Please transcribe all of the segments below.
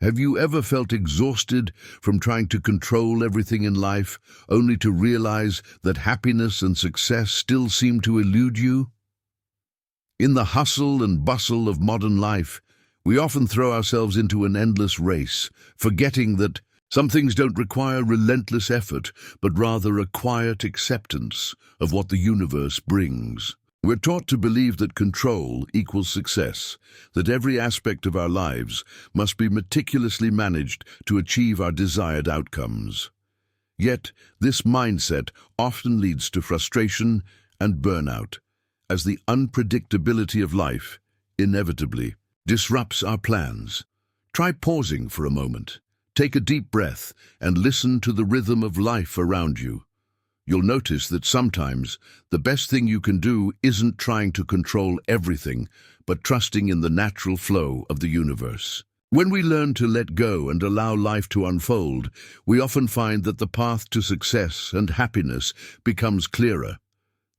Have you ever felt exhausted from trying to control everything in life, only to realize that happiness and success still seem to elude you? In the hustle and bustle of modern life, we often throw ourselves into an endless race, forgetting that some things don't require relentless effort, but rather a quiet acceptance of what the universe brings. We're taught to believe that control equals success, that every aspect of our lives must be meticulously managed to achieve our desired outcomes. Yet, this mindset often leads to frustration and burnout, as the unpredictability of life inevitably disrupts our plans. Try pausing for a moment. Take a deep breath and listen to the rhythm of life around you. You'll notice that sometimes the best thing you can do isn't trying to control everything, but trusting in the natural flow of the universe. When we learn to let go and allow life to unfold, we often find that the path to success and happiness becomes clearer.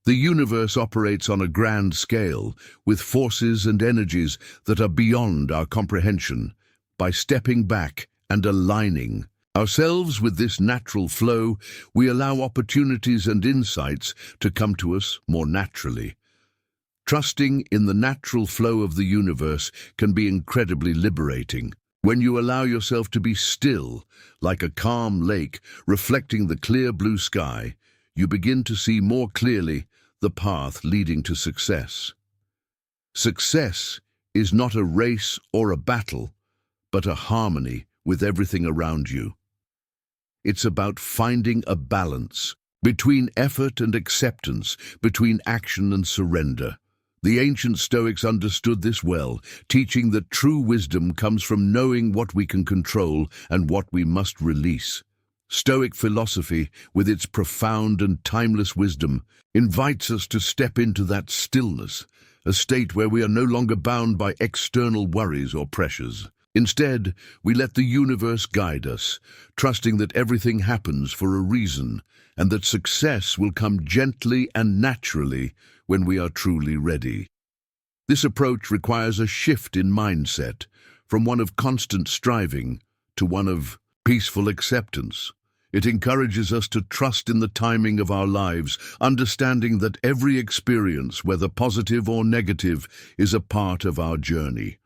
The universe operates on a grand scale, with forces and energies that are beyond our comprehension. By stepping back and aligning ourselves with this natural flow, we allow opportunities and insights to come to us more naturally. Trusting in the natural flow of the universe can be incredibly liberating. When you allow yourself to be still, like a calm lake reflecting the clear blue sky, you begin to see more clearly the path leading to success. Success is not a race or a battle, but a harmony with everything around you. It's about finding a balance between effort and acceptance, between action and surrender. The ancient Stoics understood this well, teaching that true wisdom comes from knowing what we can control and what we must release. Stoic philosophy, with its profound and timeless wisdom, invites us to step into that stillness, a state where we are no longer bound by external worries or pressures. Instead, we let the universe guide us, trusting that everything happens for a reason and that success will come gently and naturally when we are truly ready. This approach requires a shift in mindset, from one of constant striving to one of peaceful acceptance. It encourages us to trust in the timing of our lives, understanding that every experience, whether positive or negative, is a part of our journey.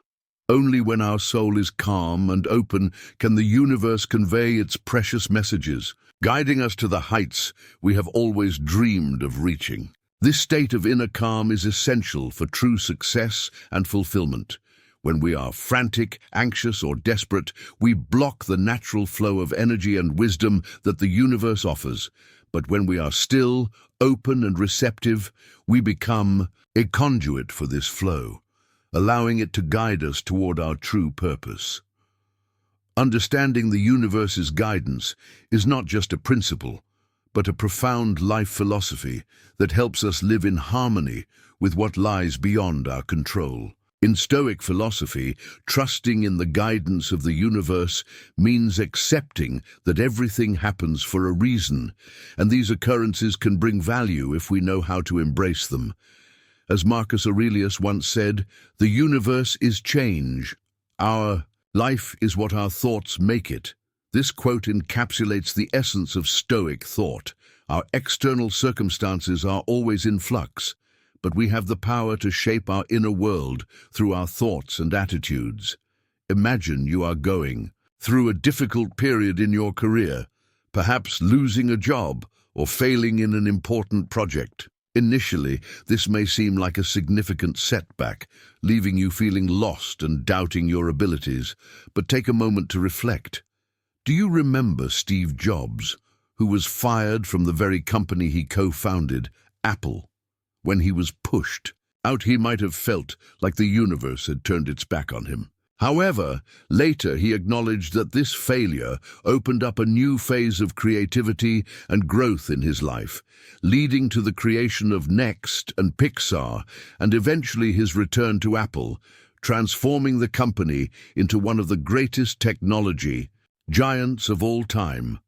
Only when our soul is calm and open can the universe convey its precious messages, guiding us to the heights we have always dreamed of reaching. This state of inner calm is essential for true success and fulfillment. When we are frantic, anxious, or desperate, we block the natural flow of energy and wisdom that the universe offers. But when we are still, open, and receptive, we become a conduit for this flow, allowing it to guide us toward our true purpose. Understanding the universe's guidance is not just a principle, but a profound life philosophy that helps us live in harmony with what lies beyond our control. In Stoic philosophy, trusting in the guidance of the universe means accepting that everything happens for a reason, and these occurrences can bring value if we know how to embrace them. As Marcus Aurelius once said, the universe is change. Our life is what our thoughts make it. This quote encapsulates the essence of Stoic thought. Our external circumstances are always in flux, but we have the power to shape our inner world through our thoughts and attitudes. Imagine you are going through a difficult period in your career, perhaps losing a job or failing in an important project. Initially, this may seem like a significant setback, leaving you feeling lost and doubting your abilities. But take a moment to reflect. Do you remember Steve Jobs, who was fired from the very company he co-founded, Apple? When he was pushed out, he might have felt like the universe had turned its back on him. However, later he acknowledged that this failure opened up a new phase of creativity and growth in his life, leading to the creation of Next and Pixar, and eventually his return to Apple, transforming the company into one of the greatest technology giants of all time.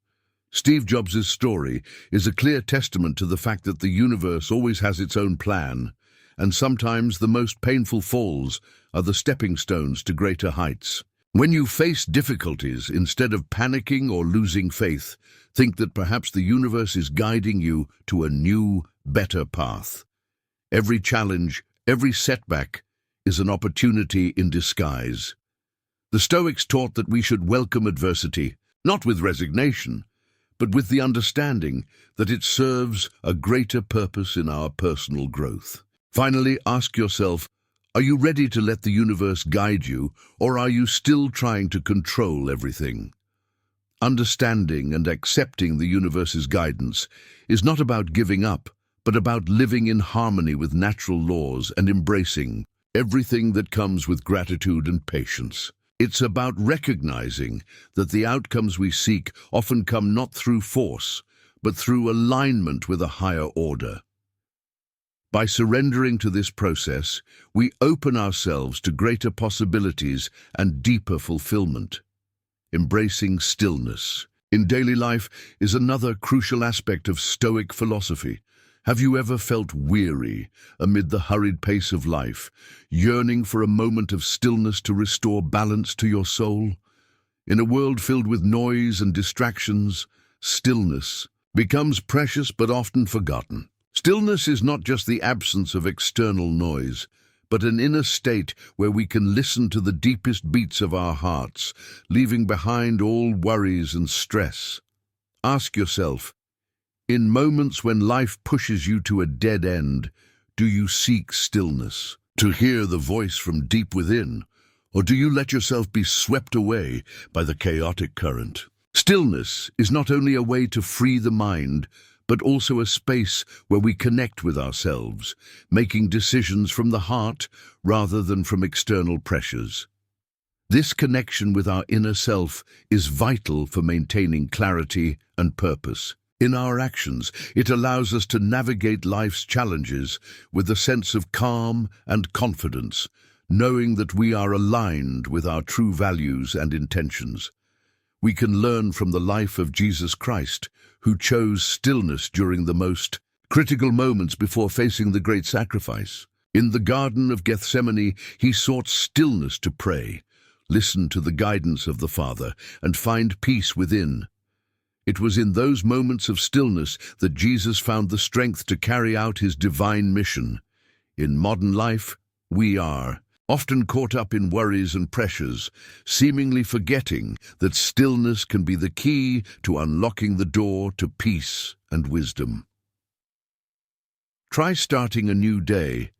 Steve Jobs' story is a clear testament to the fact that the universe always has its own plan, and sometimes the most painful falls are the stepping stones to greater heights. When you face difficulties, instead of panicking or losing faith, think that perhaps the universe is guiding you to a new, better path. Every challenge, every setback, is an opportunity in disguise. The Stoics taught that we should welcome adversity, not with resignation, but with the understanding that it serves a greater purpose in our personal growth. Finally, ask yourself, are you ready to let the universe guide you, or are you still trying to control everything? Understanding and accepting the universe's guidance is not about giving up, but about living in harmony with natural laws and embracing everything that comes with gratitude and patience. It's about recognizing that the outcomes we seek often come not through force, but through alignment with a higher order. By surrendering to this process, we open ourselves to greater possibilities and deeper fulfillment. Embracing stillness in daily life is another crucial aspect of Stoic philosophy. Have you ever felt weary amid the hurried pace of life, yearning for a moment of stillness to restore balance to your soul? In a world filled with noise and distractions, stillness becomes precious but often forgotten. Stillness is not just the absence of external noise, but an inner state where we can listen to the deepest beats of our hearts, leaving behind all worries and stress. Ask yourself, in moments when life pushes you to a dead end, do you seek stillness to hear the voice from deep within, or do you let yourself be swept away by the chaotic current? Stillness is not only a way to free the mind, but also a space where we connect with ourselves, making decisions from the heart rather than from external pressures. This connection with our inner self is vital for maintaining clarity and purpose. In our actions, it allows us to navigate life's challenges with a sense of calm and confidence, knowing that we are aligned with our true values and intentions. We can learn from the life of Jesus Christ, who chose stillness during the most critical moments before facing the great sacrifice. In the Garden of Gethsemane, he sought stillness to pray, listen to the guidance of the Father, and find peace within. It was in those moments of stillness that Jesus found the strength to carry out his divine mission. In modern life, we are often caught up in worries and pressures, seemingly forgetting that stillness can be the key to unlocking the door to peace and wisdom. Try starting a new day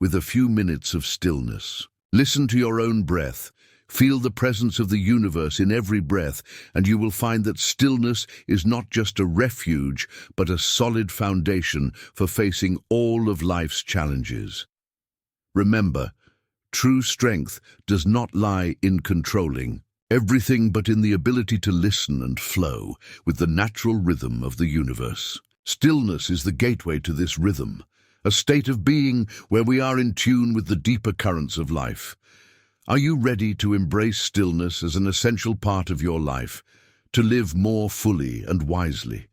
with a few minutes of stillness. Listen to your own breath. Feel the presence of the universe in every breath, and you will find that stillness is not just a refuge, but a solid foundation for facing all of life's challenges. Remember, true strength does not lie in controlling everything, but in the ability to listen and flow with the natural rhythm of the universe. Stillness is the gateway to this rhythm, a state of being where we are in tune with the deeper currents of life. Are you ready to embrace stillness as an essential part of your life, to live more fully and wisely?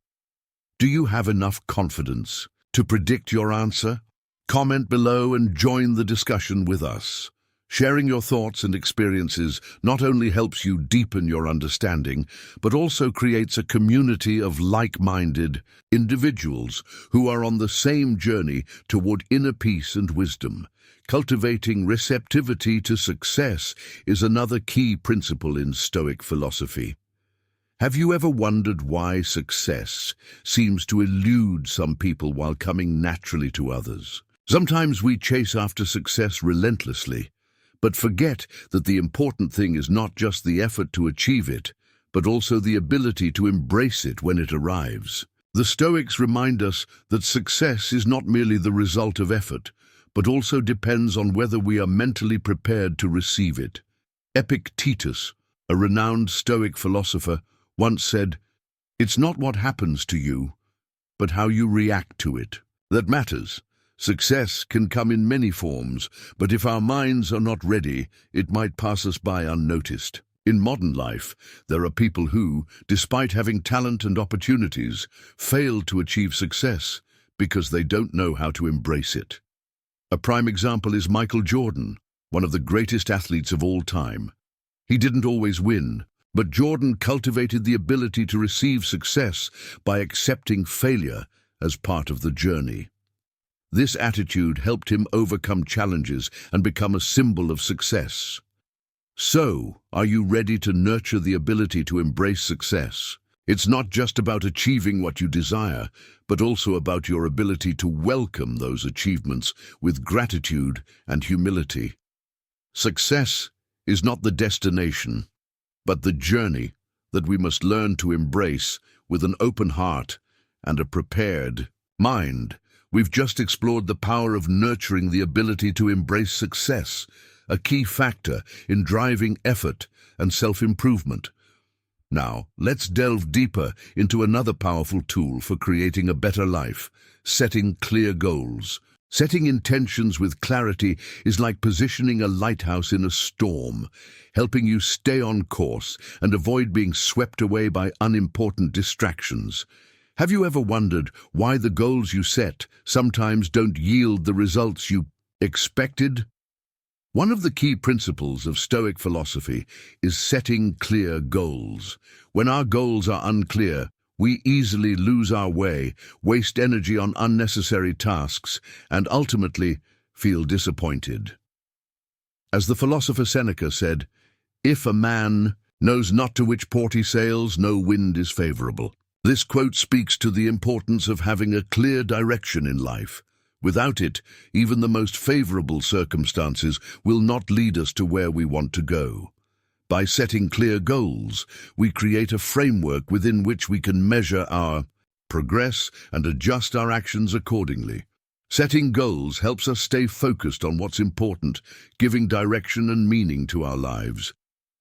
Do you have enough confidence to predict your answer? Comment below and join the discussion with us. Sharing your thoughts and experiences not only helps you deepen your understanding, but also creates a community of like-minded individuals who are on the same journey toward inner peace and wisdom. Cultivating receptivity to success is another key principle in Stoic philosophy. Have you ever wondered why success seems to elude some people while coming naturally to others? Sometimes we chase after success relentlessly, but forget that the important thing is not just the effort to achieve it, but also the ability to embrace it when it arrives. The Stoics remind us that success is not merely the result of effort, but also depends on whether we are mentally prepared to receive it. Epictetus, a renowned Stoic philosopher, once said, "It's not what happens to you, but how you react to it that matters." Success can come in many forms, but if our minds are not ready, it might pass us by unnoticed. In modern life, there are people who, despite having talent and opportunities, fail to achieve success because they don't know how to embrace it. A prime example is Michael Jordan, one of the greatest athletes of all time. He didn't always win, but Jordan cultivated the ability to receive success by accepting failure as part of the journey. This attitude helped him overcome challenges and become a symbol of success. So, are you ready to nurture the ability to embrace success? It's not just about achieving what you desire, but also about your ability to welcome those achievements with gratitude and humility. Success is not the destination, but the journey that we must learn to embrace with an open heart and a prepared mind. We've just explored the power of nurturing the ability to embrace success, a key factor in driving effort and self-improvement. Now, let's delve deeper into another powerful tool for creating a better life: setting clear goals. Setting intentions with clarity is like positioning a lighthouse in a storm, helping you stay on course and avoid being swept away by unimportant distractions. Have you ever wondered why the goals you set sometimes don't yield the results you expected? One of the key principles of Stoic philosophy is setting clear goals. When our goals are unclear, we easily lose our way, waste energy on unnecessary tasks, and ultimately feel disappointed. As the philosopher Seneca said, "If a man knows not to which port he sails, no wind is favorable." This quote speaks to the importance of having a clear direction in life. Without it, even the most favorable circumstances will not lead us to where we want to go. By setting clear goals, we create a framework within which we can measure our progress and adjust our actions accordingly. Setting goals helps us stay focused on what's important, giving direction and meaning to our lives.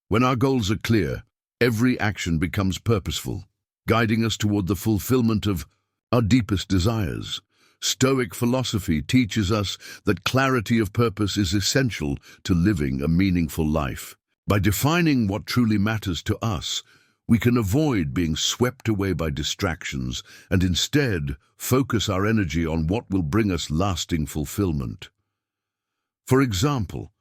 When our goals are clear, every action becomes purposeful, guiding us toward the fulfillment of our deepest desires. Stoic philosophy teaches us that clarity of purpose is essential to living a meaningful life. By defining what truly matters to us, we can avoid being swept away by distractions and instead focus our energy on what will bring us lasting fulfillment. For example,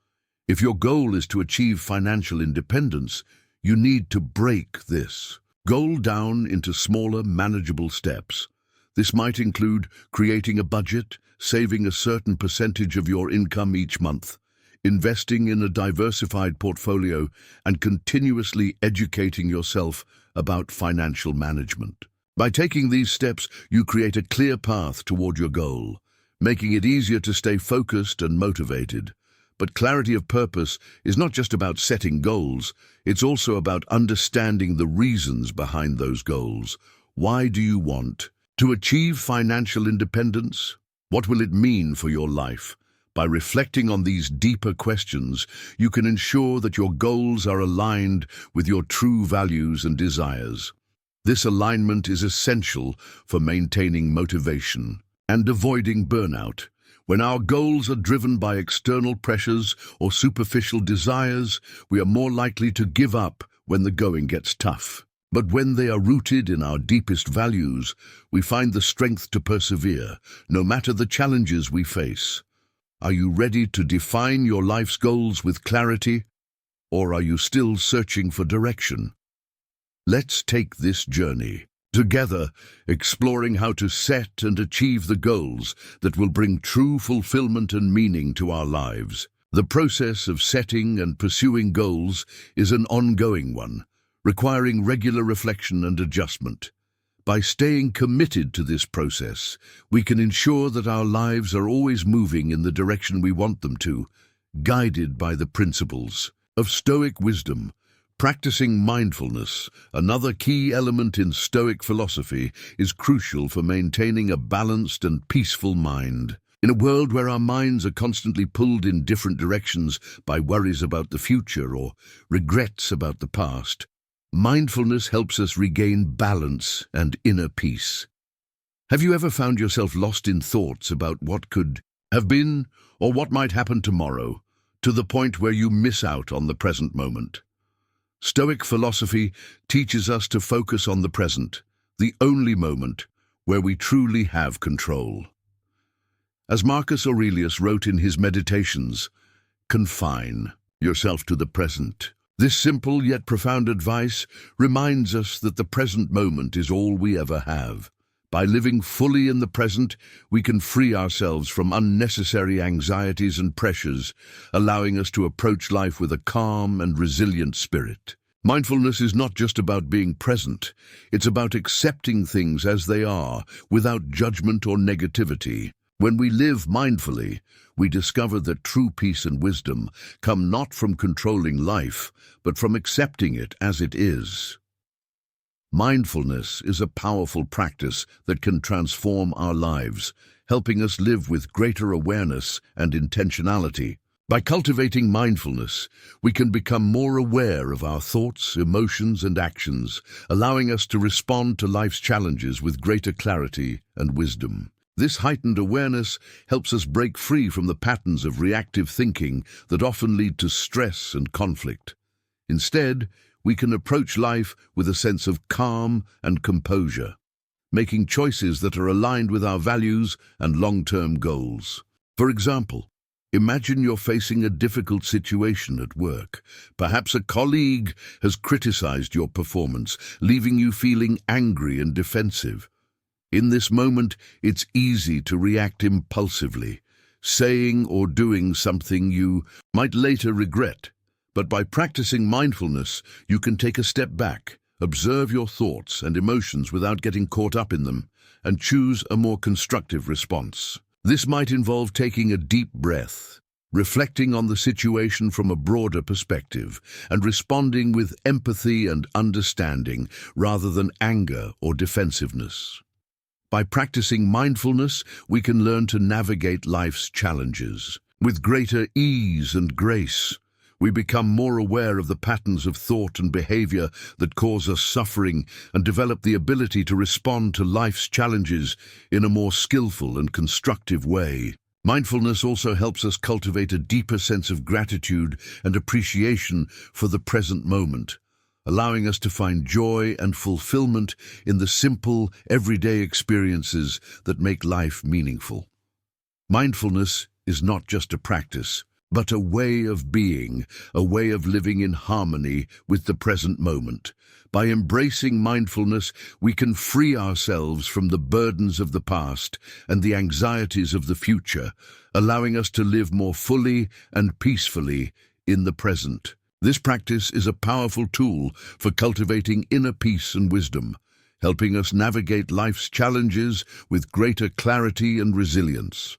if your goal is to achieve financial independence, you need to break this goal down into smaller, manageable steps. This might include creating a budget, saving a certain percentage of your income each month, investing in a diversified portfolio, and continuously educating yourself about financial management. By taking these steps, you create a clear path toward your goal, making it easier to stay focused and motivated. But clarity of purpose is not just about setting goals, it's also about understanding the reasons behind those goals. Why do you want to achieve financial independence? What will it mean for your life? By reflecting on these deeper questions, you can ensure that your goals are aligned with your true values and desires. This alignment is essential for maintaining motivation and avoiding burnout. When our goals are driven by external pressures or superficial desires, we are more likely to give up when the going gets tough. But when they are rooted in our deepest values, we find the strength to persevere, no matter the challenges we face. Are you ready to define your life's goals with clarity, or are you still searching for direction? Let's take this journey together, exploring how to set and achieve the goals that will bring true fulfillment and meaning to our lives. The process of setting and pursuing goals is an ongoing one, requiring regular reflection and adjustment. By staying committed to this process, we can ensure that our lives are always moving in the direction we want them to, guided by the principles of Stoic wisdom. Practicing mindfulness, another key element in Stoic philosophy, is crucial for maintaining a balanced and peaceful mind. In a world where our minds are constantly pulled in different directions by worries about the future or regrets about the past, mindfulness helps us regain balance and inner peace. Have you ever found yourself lost in thoughts about what could have been or what might happen tomorrow, to the point where you miss out on the present moment? Stoic philosophy teaches us to focus on the present, the only moment where we truly have control. As Marcus Aurelius wrote in his Meditations, confine yourself to the present. This simple yet profound advice reminds us that the present moment is all we ever have. By living fully in the present, we can free ourselves from unnecessary anxieties and pressures, allowing us to approach life with a calm and resilient spirit. Mindfulness is not just about being present, it's about accepting things as they are, without judgment or negativity. When we live mindfully, we discover that true peace and wisdom come not from controlling life, but from accepting it as it is. Mindfulness is a powerful practice that can transform our lives, helping us live with greater awareness and intentionality. By cultivating mindfulness, we can become more aware of our thoughts, emotions, and actions, allowing us to respond to life's challenges with greater clarity and wisdom. This heightened awareness helps us break free from the patterns of reactive thinking that often lead to stress and conflict. Instead, we can approach life with a sense of calm and composure, making choices that are aligned with our values and long-term goals. For example, imagine you're facing a difficult situation at work. Perhaps a colleague has criticized your performance, leaving you feeling angry and defensive. In this moment, it's easy to react impulsively, saying or doing something you might later regret. But by practicing mindfulness, you can take a step back, observe your thoughts and emotions without getting caught up in them, and choose a more constructive response. This might involve taking a deep breath, reflecting on the situation from a broader perspective, and responding with empathy and understanding rather than anger or defensiveness. By practicing mindfulness, we can learn to navigate life's challenges with greater ease and grace. We become more aware of the patterns of thought and behavior that cause us suffering and develop the ability to respond to life's challenges in a more skillful and constructive way. Mindfulness also helps us cultivate a deeper sense of gratitude and appreciation for the present moment, allowing us to find joy and fulfillment in the simple, everyday experiences that make life meaningful. Mindfulness is not just a practice, but a way of being, a way of living in harmony with the present moment. By embracing mindfulness, we can free ourselves from the burdens of the past and the anxieties of the future, allowing us to live more fully and peacefully in the present. This practice is a powerful tool for cultivating inner peace and wisdom, helping us navigate life's challenges with greater clarity and resilience.